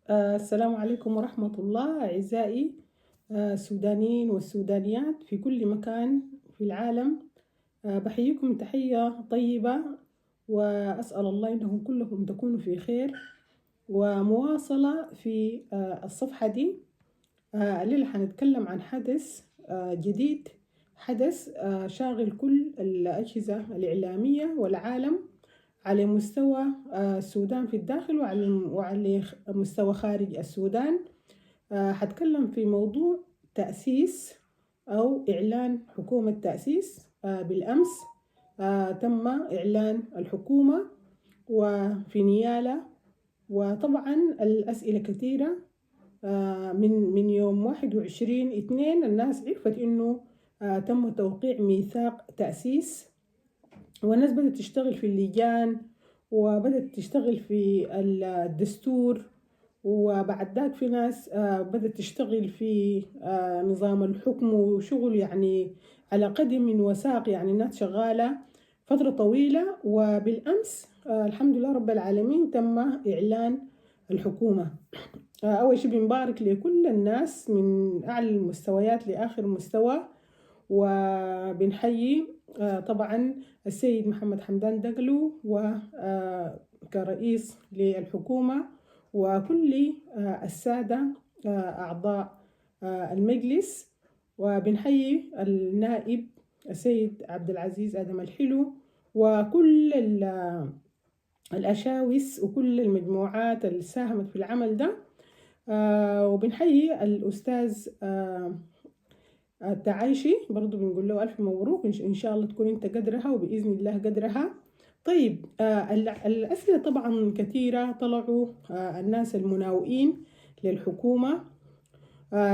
السلام عليكم ورحمة الله أعزائي السودانيين والسودانيات في كل مكان في العالم. بحييكم تحية طيبة، وأسأل الله إنهم كلكم تكونوا في خير. ومواصلة في الصفحة دي. الليلة حنتكلم عن حدث جديد، حدث شاغل كل الأجهزة الإعلامية والعالم على مستوى السودان في الداخل وعلى مستوى خارج السودان. هتكلم في موضوع تأسيس أو إعلان حكومة تأسيس. بالأمس تم إعلان الحكومة وفي نيالة، وطبعا الأسئلة كثيرة. من يوم 21/2 الناس عرفت إنه تم توقيع ميثاق تأسيس، والناس بدأت تشتغل في اللجان وبدأت تشتغل في الدستور، وبعد ذاك في ناس بدأت تشتغل في نظام الحكم وشغل يعني على قدم وساق، يعني الناس شغالة فترة طويلة. وبالأمس الحمد لله رب العالمين تم إعلان الحكومة. أول شيء بنبارك لكل الناس من أعلى المستويات لآخر مستوى، وبنحيي طبعا السيد محمد حمدان دقلو وكرئيس للحكومة وكل السادة أعضاء المجلس. وبنحيي النائب السيد عبد العزيز آدم الحلو وكل الأشاوس وكل المجموعات اللي ساهمت في العمل ده. وبنحيي الأستاذ التعايشي برضو بنقول له ألف مبروك، إن شاء الله تكون أنت قدرها وبإذن الله قدرها. طيب الأسئلة طبعا كثيرة طلعوا. الناس المناوئين للحكومة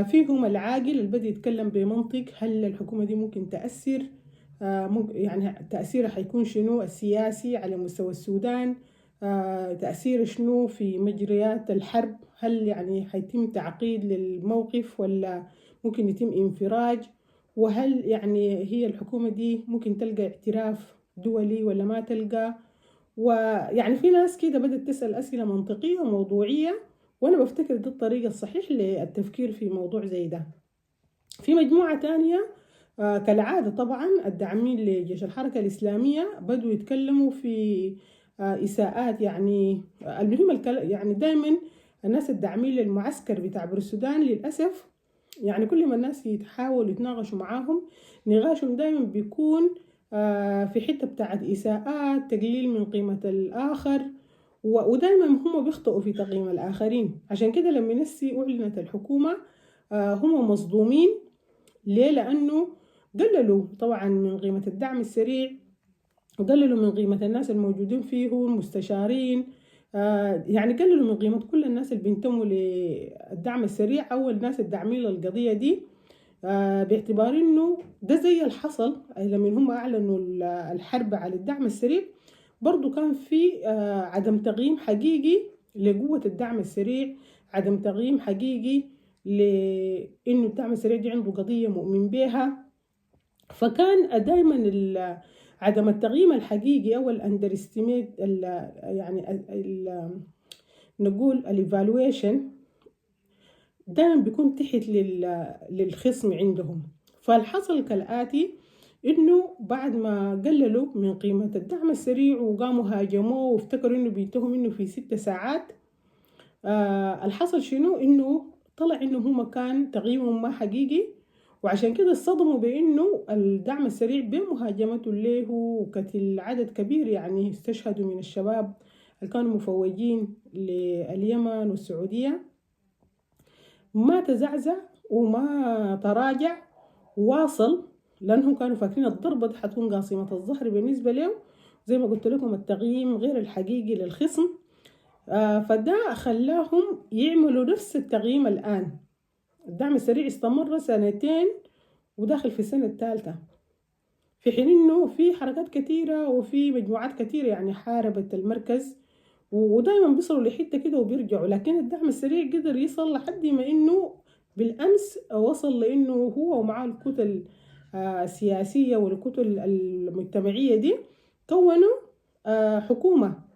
فيهم العاقل اللي بدأ يتكلم بمنطق، هل الحكومة دي ممكن تأثر؟ يعني تأثيرها حيكون شنو السياسي على مستوى السودان؟ تأثير شنو في مجريات الحرب؟ هل يعني حيتم تعقيد للموقف ولا ممكن يتم انفراج؟ وهل يعني هي الحكومة دي ممكن تلقى اعتراف دولي ولا ما تلقى؟ ويعني في ناس كده بدأت تسأل أسئلة منطقية وموضوعية، وأنا بفتكر ده الطريقة الصحيح للتفكير في موضوع زي ده. في مجموعة تانية كالعادة طبعا الداعمين لجيش الحركة الإسلامية بدوا يتكلموا في إساءات، يعني المهم يعني دايما الناس الداعمين للمعسكر بتاع السودان للأسف، يعني كل ما الناس يتحاولوا يتناقشوا معاهم نقاشهم دايما بيكون في حتة بتاعت إساءات، تقليل من قيمة الآخر، ودايما هم بيخطئوا في تقييم الآخرين. عشان كده لما نسي أعلنت الحكومة هم مصدومين. ليه؟ لأنه قللوا طبعا من قيمة الدعم السريع، وقللوا من قيمة الناس الموجودين فيه المستشارين. يعني قللوا من قيمة كل الناس اللي بينتموا للدعم السريع أو الناس الداعمين للقضية دي، باعتبار إنه ده زي الحصل لما هم أعلنوا الحرب على الدعم السريع. برضو كان في عدم تقييم حقيقي لقوة الدعم السريع، عدم تقييم حقيقي لإنه الدعم السريع دي عنده قضية مؤمن بها. فكان دايما عدم التقييم الحقيقي أو الاندرستيميت، يعني نقول الايفالويشن دايما بيكون تحت للخصم عندهم. فالحصل كالآتي، إنه بعد ما قللوا من قيمة الدعم السريع وقاموا هاجموه وافتكروا إنه بينتهوا منه في 6 ساعات، الحصل شنو؟ إنه طلع إنه هو كان تقييمهم ما حقيقي، وعشان كده اصطدموا بإنه الدعم السريع بمهاجمته له وقتل عدد كبير، يعني استشهدوا من الشباب اللي كانوا مفوجين لليمن والسعودية. ما تزعزع وما تراجع، واصل، لأنهم كانوا فاكرين الضربة دي حتكون قاصمة الظهر بالنسبة له، زي ما قلت لكم التقييم غير الحقيقي للخصم. فده خلاهم يعملوا نفس التقييم الآن. الدعم السريع استمر 2 وداخل في السنة الثالثة، في حين إنه في حركات كثيرة وفي مجموعات كثيرة يعني حاربت المركز، ودايما بيصلوا لحتة كده وبيرجعوا، لكن الدعم السريع قدر يصل لحد ما إنه بالأمس وصل لإنه هو ومعاه الكتل السياسية والكتل المجتمعية دي كونوا حكومة.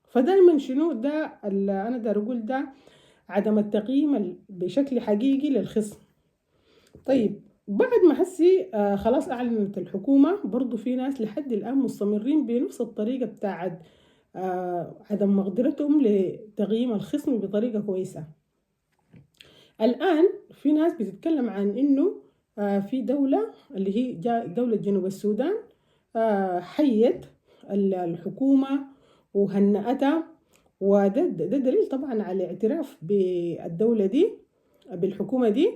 فدايما شنو ده أنا دار أقول ده عدم التقييم بشكل حقيقي للخصم. طيب بعد ما هسي خلاص أعلنت الحكومة، برضو في ناس لحد الآن مستمرين بنفس الطريقة بتاعت عدم مقدرتهم لتقييم الخصم بطريقة كويسة. الآن في ناس بتتكلم عن إنه في دولة اللي هي دولة جنوب السودان حيت الحكومة وهنأتها، وده دليل طبعا على الاعتراف بالدولة دي بالحكومة دي.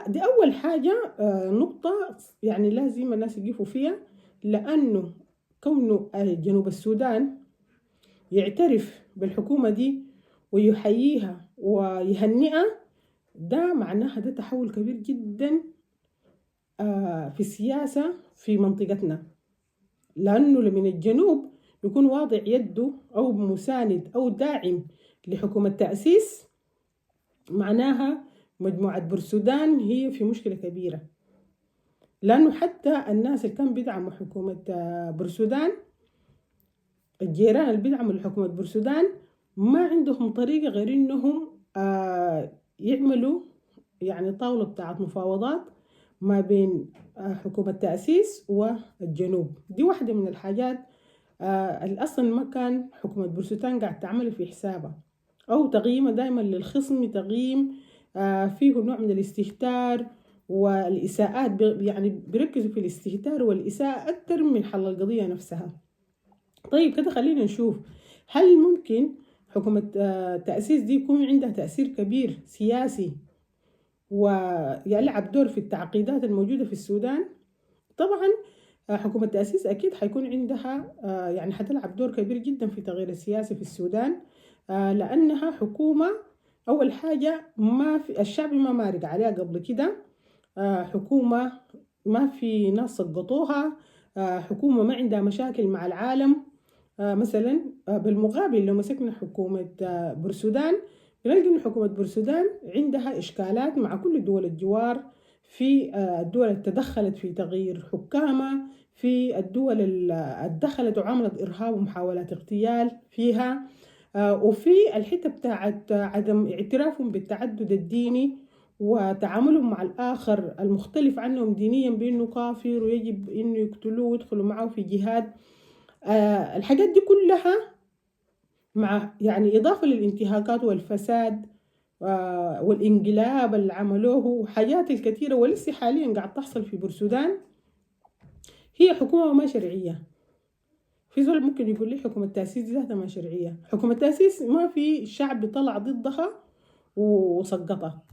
دي أول حاجة نقطة يعني لازم الناس يقفوا فيها، لأنه كونه جنوب السودان يعترف بالحكومة دي ويحييها ويهنئها، ده معناها ده تحول كبير جدا في السياسة في منطقتنا. لأنه من الجنوب يكون واضع يده أو مساند أو داعم لحكومة تأسيس، معناها مجموعة بورسودان هي في مشكلة كبيرة. لأنه حتى الناس اللي كانوا بيدعموا حكومة بورسودان، الجيران اللي بيدعموا حكومة بورسودان، ما عندهم طريقة غير إنهم يعملوا يعني طاولة بتاعت مفاوضات ما بين حكومة تأسيس والجنوب. دي واحدة من الحاجات اللي أصلا ما كان حكومة بورسودان قاعد تعمل في حسابها، أو تقييمها دائما للخصم تقييم فيه نوع من الاستهتار والإساءات، يعني بيركزوا في الاستهتار والإساءة أكتر من حل القضية نفسها. طيب كده خلينا نشوف هل ممكن حكومة تأسيس دي يكون عندها تأثير كبير سياسي ويلعب دور في التعقيدات الموجودة في السودان؟ طبعا حكومة تأسيس أكيد حيكون عندها يعني حتلعب دور كبير جدا في تغيير السياسي في السودان، لأنها حكومة أول حاجة ما في الشعب ما مارق عليها قبل كده، حكومة ما في ناس سقطوها، حكومة ما عندها مشاكل مع العالم. مثلا بالمقابل لو مسكنا حكومة بورسودان، بنلقى إن حكومة بورسودان عندها إشكالات مع كل دول الجوار، في الدول اللي تدخلت في تغيير حكامها، في الدول اللي دخلت وعملت إرهاب ومحاولات اغتيال فيها، وفي الحتة بتاعت عدم اعترافهم بالتعدد الديني وتعاملهم مع الآخر المختلف عنهم دينيا بأنه كافر ويجب أنه يقتلوه ويدخلوا معه في جهاد. الحاجات دي كلها مع يعني إضافة للانتهاكات والفساد والانقلاب اللي عملوه وحاجات الكثيرة ولسه حاليا قاعد تحصل في بورسودان، هي حكومة ما شرعية. في زول ممكن يقول لي حكومة تأسيس دي ذاتها ما شرعية. حكومة تأسيس ما في شعب طلع ضدها وسقطها،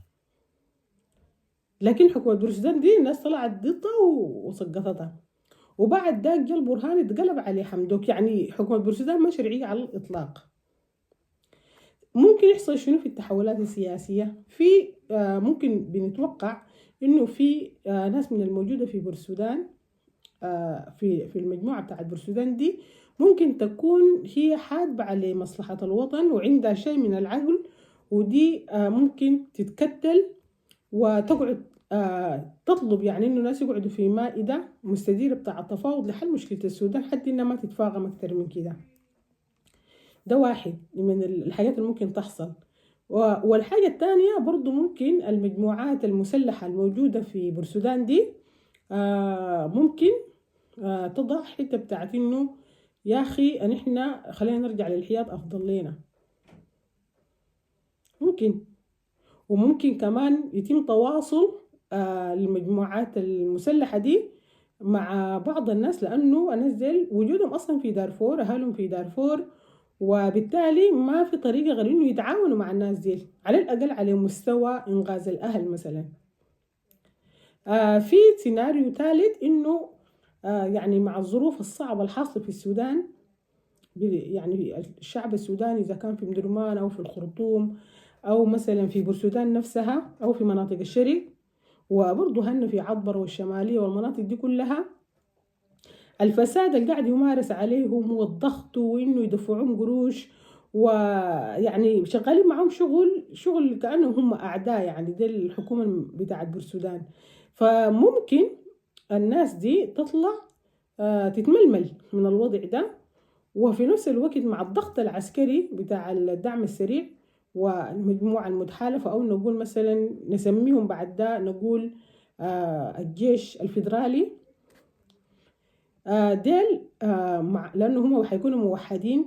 لكن حكومة بورسودان دي الناس طلعت ضدها وسقطتها، وبعد ذاك جا البرهان اتقلب عليه حمدوك. يعني حكومة بورسودان ما شرعية على الإطلاق. ممكن يحصل شنو في التحولات السياسية؟ في ممكن بنتوقع إنه في ناس من الموجودة في بورسودان في المجموعة بتاعت بورسودان دي ممكن تكون هي حادة على مصلحة الوطن وعندها شيء من العقل، ودي ممكن تتكتل وتقعد تطلب يعني إنه الناس يقعدوا في مائدة مستديرة بتاع التفاوض لحل مشكلة السودان حتى إنها ما تتفاقم أكتر من كده. ده واحد من الحاجات اللي ممكن تحصل. والحاجة الثانية برضو ممكن المجموعات المسلحة الموجودة في بورسودان دي ممكن تضع حتة بتاعت إنه يا أخي أن إحنا خلينا نرجع للحياض أفضل لنا. ممكن وممكن كمان يتم تواصل المجموعات المسلحة دي مع بعض الناس، لأنه الناس ديل وجودهم أصلا في دارفور، أهلهم في دارفور، وبالتالي ما في طريقة غير إنه يتعاونوا مع الناس دي على الأقل على مستوى إنقاذ الأهل مثلا. في سيناريو ثالث إنه يعني مع الظروف الصعبة الحاصلة في السودان، يعني الشعب السوداني إذا كان في مدرمان أو في الخرطوم أو مثلا في بورسودان نفسها أو في مناطق الشرق، وبرضه هن في عطبر والشمالية والمناطق دي كلها، الفساد اللي قاعد يمارس عليهم والضغط وإنه يدفعون قروش ويعني شغالين معهم شغل كأنهم هم أعداء، يعني دي الحكومة بتاعت بورسودان. فممكن الناس دي تطلع تتململ من الوضع ده، وفي نفس الوقت مع الضغط العسكري بتاع الدعم السريع والمجموعة المتحالفة، أو نقول مثلا نسميهم بعد ده نقول الجيش الفيدرالي. ديل لأنه هم حيكونوا موحدين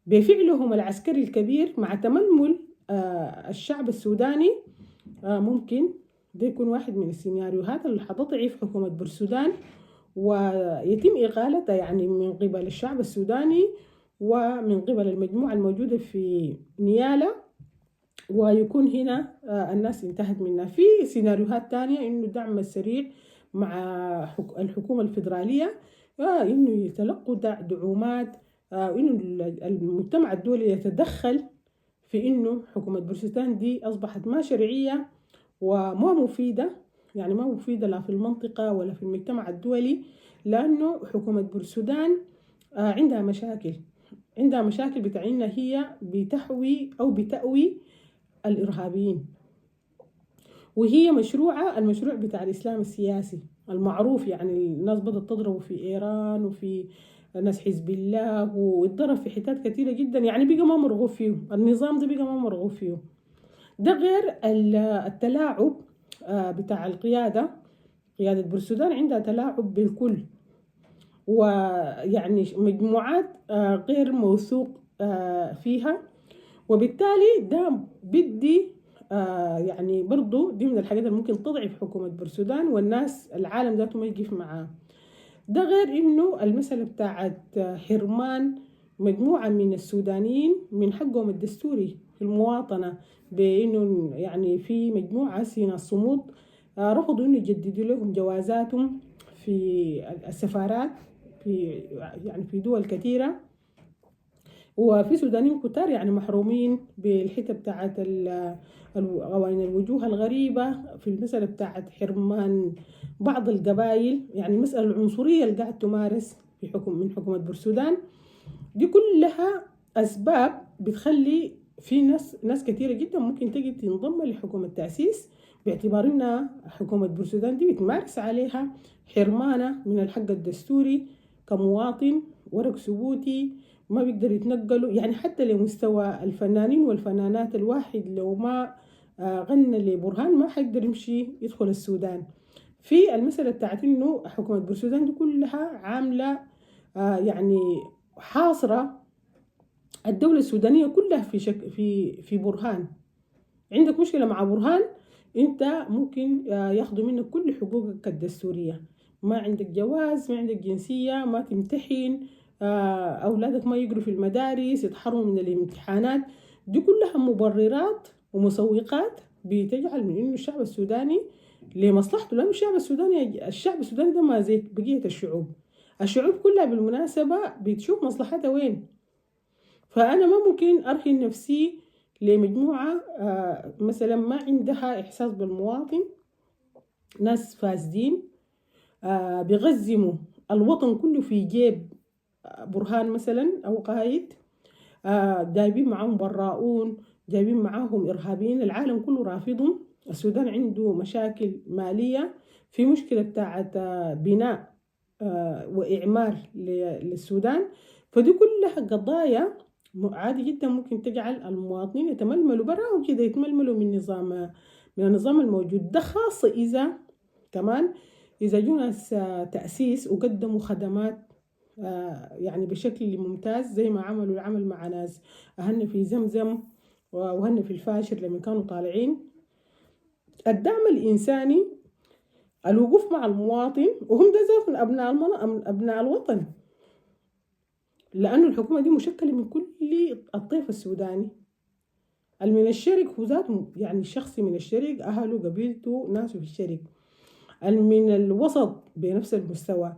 بفعلهم العسكري الكبير مع تململ الشعب السوداني. ممكن ده يكون واحد من السيناريوهات اللي حتضعف حكومة بورسودان ويتم إقالتها يعني من قبل الشعب السوداني ومن قبل المجموعة الموجودة في نيالا، ويكون هنا الناس انتهت منها. في سيناريوهات تانية إنه الدعم السريع مع الحكومة الفيدرالية، إنه يتلقوا دعومات، إنه المجتمع الدولي يتدخل في إنه حكومة بورسودان دي أصبحت ما شرعية وما مفيدة، يعني ما مفيدة لا في المنطقة ولا في المجتمع الدولي، لأنه حكومة بورسودان عندها مشاكل بتاعنا، هي بتحوي أو بتأوي الإرهابيين، وهي المشروع بتاع الإسلام السياسي المعروف. يعني الناس بدأت تضربوا في إيران وفي ناس حزب الله، واتضرب في حتات كثيرة جدا، يعني بقى ما مرغوب فيه النظام ده، بقى ما مرغوب فيه. ده غير التلاعب بتاع قيادة بورسودان، عندها تلاعب بالكل، ويعني مجموعات غير موثوق فيها، وبالتالي ده بدي يعني برضو دي من الحاجات اللي ممكن تضعف حكومة بورسودان، والناس العالم ذاته ما يقف معاه. ده غير انه المسألة بتاعت حرمان مجموعة من السودانيين من حقهم الدستوري في المواطنة، بانه يعني في مجموعة سينا الصمود رفضوا انه يجددوا لهم جوازاتهم في السفارات في يعني في دول كثيرة، وفي سودانيين كتار يعني محرومين بالحته بتاعت قوانين الوجوه الغريبه، في المساله بتاعت حرمان بعض القبائل، يعني المساله العنصريه اللي قاعد تمارس من حكومه بورسودان. دي كلها اسباب بتخلي في ناس كثيره جدا ممكن تجي تنضم لحكومه تاسيس، باعتبار انها حكومه بورسودان دي بتمارس عليها حرمانه من الحق الدستوري كمواطن، ورق ثبوتي ما بيقدر يتنقلوا، يعني حتى لمستوى الفنانين والفنانات، الواحد لو ما غنى لبرهان ما حيقدر يمشي يدخل السودان. في المسألة بتاعت انه حكومة بورسودان دي كلها عاملة يعني حاصرة الدولة السودانية كلها في برهان. عندك مشكلة مع برهان، انت ممكن ياخدوا منك كل حقوقك الدستورية، ما عندك جواز، ما عندك جنسية، ما تمتحن، أولادك ما يقروا في المدارس، يتحرموا من الامتحانات. دي كلها مبررات ومسوقات بتجعل من إنه الشعب السوداني لمصلحته، لأنه الشعب السوداني ده ما زي بقية الشعوب كلها بالمناسبة بتشوف مصلحتها وين. فأنا ما ممكن أرخي نفسي لمجموعة مثلا ما عندها إحساس بالمواطن، ناس فاسدين بيغزموا الوطن كله في جيب برهان مثلا أو قايد، جايبين معاهم براؤون، جايبين معاهم إرهابيين، العالم كله رافضهم. السودان عنده مشاكل مالية، في مشكلة بتاعت بناء وإعمار للسودان. فدي كلها قضايا عادي جدا ممكن تجعل المواطنين يتململوا براهم كده، يتململوا من النظام الموجود ده، خاصة إذا كمان إذا جو ناس تأسيس وقدموا خدمات يعني بشكل ممتاز، زي ما عملوا العمل مع ناس أهلنا في زمزم وأهلنا في الفاشر لما كانوا طالعين. الدعم الإنساني، الوقوف مع المواطن، وهم ده ذات أبناء الوطن، لأنه الحكومة دي مشكلة من كل الطيف السوداني. من الشرق هو ذاته يعني الشخصي من الشرق، أهله قبيلته ناسه في الشرق، من الوسط بنفس المستوى،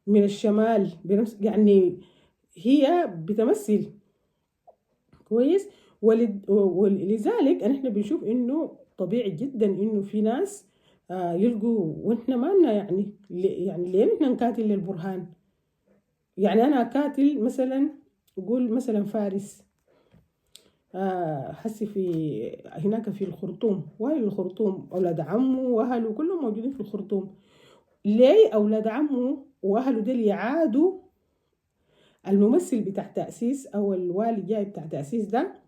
من الشمال بنفس، يعني هي بتمثل كويس. ولذلك احنا بنشوف انه طبيعي جدا انه في ناس يلقوا، واحنا ما لنا يعني ليه احنا نقاتل للبرهان؟ يعني انا قاتل مثلا، قول مثلا فارس حسي في هناك في الخرطوم، واهل الخرطوم اولاد عمه واهله كلهم موجودين في الخرطوم، ليه اولاد عمه واهله دول يعادوا الممثل بتاع تأسيس او الوالي جاي بتاع تأسيس ده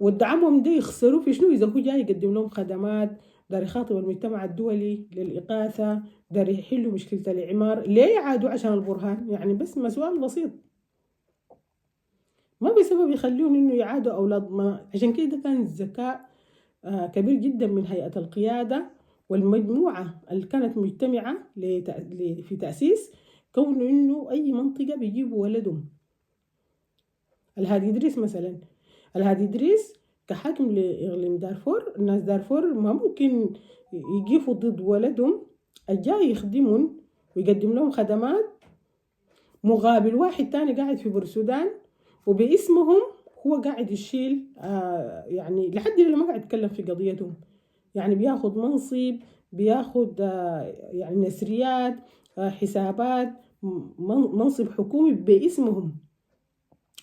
ودعمهم ده يخسروا في شنو إذا هو جاي يقدم لهم خدمات، دار يخاطب المجتمع الدولي للإغاثة، دار يحلوا مشكلة الإعمار. ليه يعادوا عشان البرهان؟ يعني بس ما سؤال بسيط، ما بسبب يخليهم إنه يعادوا أولاد. ما عشان كده كان الذكاء كبير جدا من هيئة القيادة والمجموعة اللي كانت مجتمعة في تأسيس كونه إنه أي منطقة بيجيبوا ولدهم. الهادي إدريس مثلا، الهادي إدريس كحاكم لإقليم دارفور، الناس دارفور ما ممكن يقفوا ضد ولدهم الجاي يخدمهم ويقدم لهم خدمات مقابل واحد تاني قاعد في بورسودان وباسمهم هو قاعد يشيل يعني لحد ما قاعد يتكلم في قضيتهم، يعني بياخد منصب، بياخد يعني نسريات، حسابات، منصب حكومي باسمهم،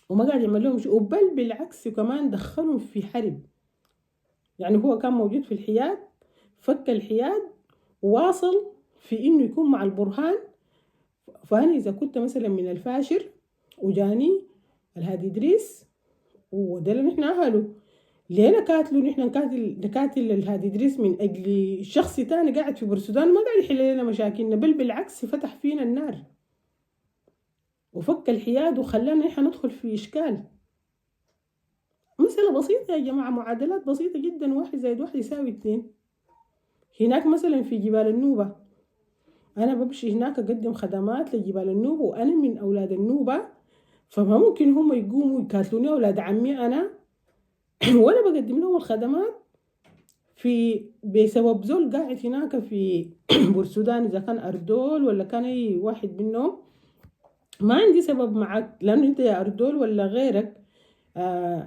وما قاعد يعمل لهم شيء، بل بالعكس كمان دخلهم في حرب. يعني هو كان موجود في الحياد، فك الحياد وواصل في انه يكون مع البرهان. فانا اذا كنت مثلا من الفاشر وجاني الهادي ادريس وده اللي نحن اهله، ليه نكاتلوا نحن نكاتل الهادي ادريس من اجل شخص تاني قاعد في بورسودان ما قاعد يحل لنا مشاكلنا، بل بالعكس فتح فينا النار وفك الحياد وخلانا نحن ندخل في اشكال. مسألة بسيطة يا جماعة، معادلات بسيطة جدا، 1+1=2. هناك مثلا في جبال النوبة، أنا بمشي هناك أقدم خدمات لجبال النوبة وأنا من أولاد النوبة، فما ممكن هم يقوموا يكاتلوني أولاد عمي أنا وأنا بقدم لهم الخدمات في بسبب زول قاعد هناك في بورسودان، إذا كان أردول ولا كان أي واحد منهم. ما عندي سبب معك، لأنه أنت يا أردول ولا غيرك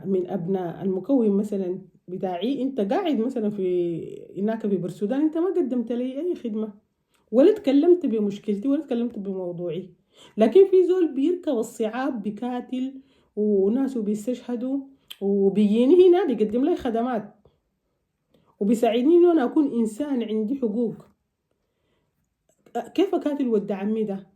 من أبناء المكون مثلا بتاعي، أنت قاعد مثلا في هناك في بورسودان، أنت ما قدمت لي أي خدمة ولا تكلمت بمشكلتي ولا تكلمت بموضوعي. لكن في زول بيركب الصعاب بكاتل وناس بيستشهدوا وبيجيني هنا بيقدم لي خدمات وبيساعدني انه انا اكون انسان عندي حقوق. كيف اكاتل ود عمي ده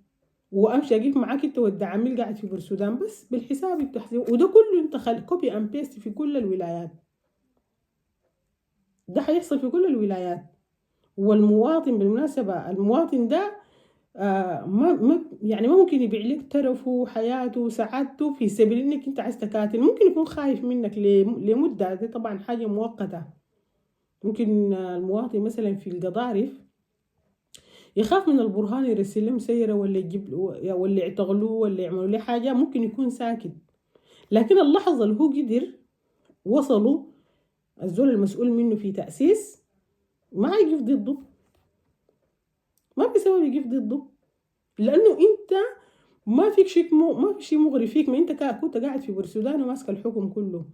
وامشي اقف معاك انت ود عمي اللي قاعد في بورسودان بس بالحساب التحسين؟ وده كله انت كوبي ام بيست في كل الولايات، ده حيحصل في كل الولايات. والمواطن بالمناسبة المواطن ده يعني ما ممكن يبيع لك ترفه وحياته وسعادته في سبيل انك انت عايز تكاتل. ممكن يكون خايف منك لمدة، دي طبعا حاجة مؤقتة. ممكن المواطن مثلا في القضارف يخاف من البرهان يرسل لهم سيرة ولا يجيب ولا يعتقلوه ولا يعملوا له حاجة، ممكن يكون ساكت. لكن اللحظة اللي هو قدر وصلوا الزول المسؤول منه في تأسيس ما يقف ضده، ما بسبب يقف ضده، لأنه أنت ما فيك شيء ما في شيء مغري فيك، ما أنت كنت قاعد في بورسودان وماسك الحكم كله.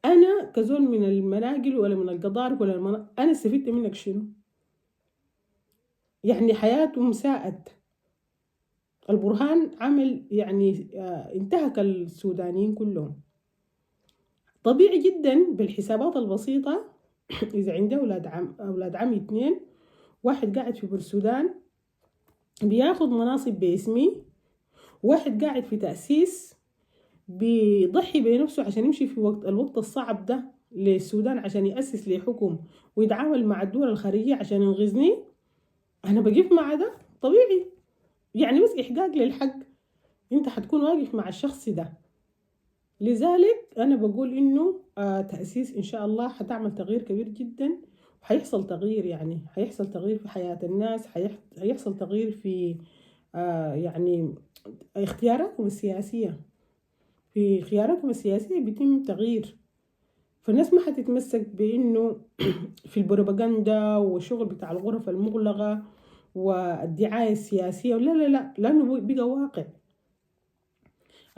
أنا كزول من المناقل ولا من القضارب ولا أنا استفدت منك شنو؟ يعني حياته مساءت. البرهان عمل يعني انتهك السودانيين كلهم. طبيعي جدا بالحسابات البسيطة إذا عندي أولاد عمي 2، واحد قاعد في بورسودان بياخد مناصب باسمي، واحد قاعد في تأسيس بيضحي بنفسه عشان يمشي في الوقت الصعب ده للسودان عشان يأسس لي حكم ويتعامل مع الدول الخارجية عشان ينقذني. أنا بقف مع ده طبيعي، يعني بس إحقاق للحق، أنت حتكون واقف مع الشخص ده. لذلك أنا بقول إنه تأسيس إن شاء الله حتعمل تغيير كبير جدا، وحيحصل تغيير، يعني حيحصل تغيير في حياة الناس، حيحصل تغيير في يعني اختياراتهم السياسية. في خياراتهم السياسية بيتم تغيير، فالناس ما حتتمسك بإنه في البروباغندا والشغل بتاع الغرف المغلقة والدعاية السياسية، لا لا لا، لأنه بقى واقع.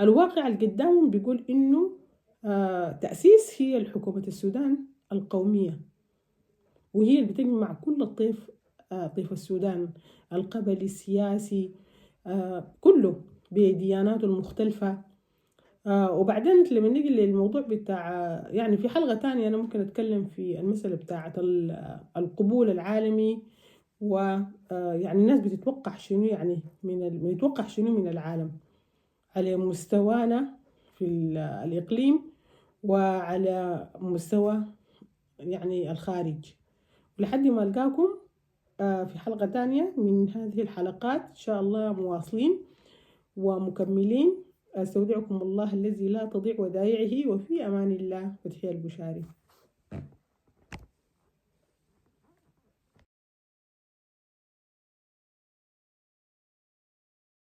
الواقع اللي قدامهم بيقول إنه تأسيس هي الحكومة السودان القومية، وهي اللي بتجمع كل الطيف، طيف السودان القبلي السياسي كله بدياناته المختلفة. وبعدين لما نيجي للموضوع بتاع يعني في حلقة تانية أنا ممكن أتكلم في المسألة بتاعة القبول العالمي، ويعني الناس بتتوقع شنو، يعني بتتوقع شنو من العالم على مستوانا في الإقليم وعلى مستوى يعني الخارج. لحد ما ألقاكم في حلقة تانية من هذه الحلقات إن شاء الله، مواصلين ومكملين. أستودعكم الله الذي لا تضيع ودائعه، وفي أمان الله. فتحية البشاري.